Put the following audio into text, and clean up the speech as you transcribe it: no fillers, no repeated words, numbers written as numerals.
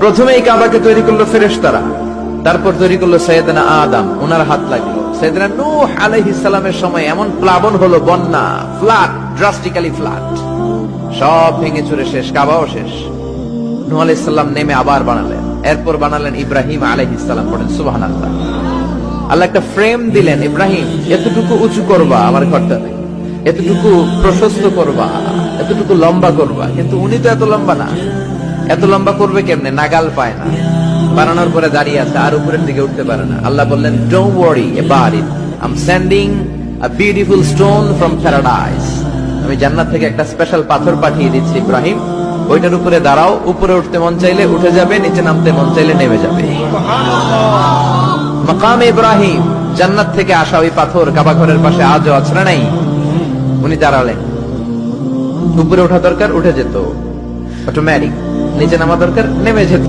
প্রথমে এই কাবাকে তৈরি করলো ফেরেশতারা, তারপর তৈরি করলো সাইয়েদনা আদম, ওনার হাত লাগলো। সাইয়েদনা নূহ আলাইহিস সালামের সময় এমন প্লাবন হলো, বন্যা, ফ্লাড, ড্রাস্টিক্যালি ফ্লাড, সব ভেঙে চুরে শেষ, কাবাও শেষ। নূহ আলাইহিস সালাম নেমে আবার বানালেন, এরপর বানালেন ইব্রাহিম আলাইহিস সালাম। পড়েন সুবহানাল্লাহ। আল্লাহ একটা ফ্রেম দিলেন, ইব্রাহিম এতটুকু উঁচু করবা আমার ঘরটাতে, এতটুকু প্রশস্ত করবা, এতটুকু লম্বা করবা। কিন্তু উনি তো এত লম্বা না, এত লম্বা করবে কেমনে? নাগাল পায় না, বানানোর পরে দাঁড়িয়ে আছে, আর উপরের দিকে উঠতে পারে না। আল্লাহ বললেন, don't worry about it, I am sending a beautiful stone from paradise. আমি জান্নাত থেকে একটা স্পেশাল পাথর পাঠিয়ে দিচ্ছি ইব্রাহিম, ওইটার উপরে দাঁড়াও, উপরে উঠতে মন চাইলে উঠে যাবে, নিচে নামতে মন চাইলে নেমে যাবে। মাকামে ইব্রাহিম, জান্নাত থেকে আসা ওই পাথর কাবা ঘরের পাশে আজও আছে না নাই? উনি দাঁড়ালেন, উপরে ওঠা দরকার উঠে যেত অটোমেটিক, নিচে নামা দরকার নেমে যেত।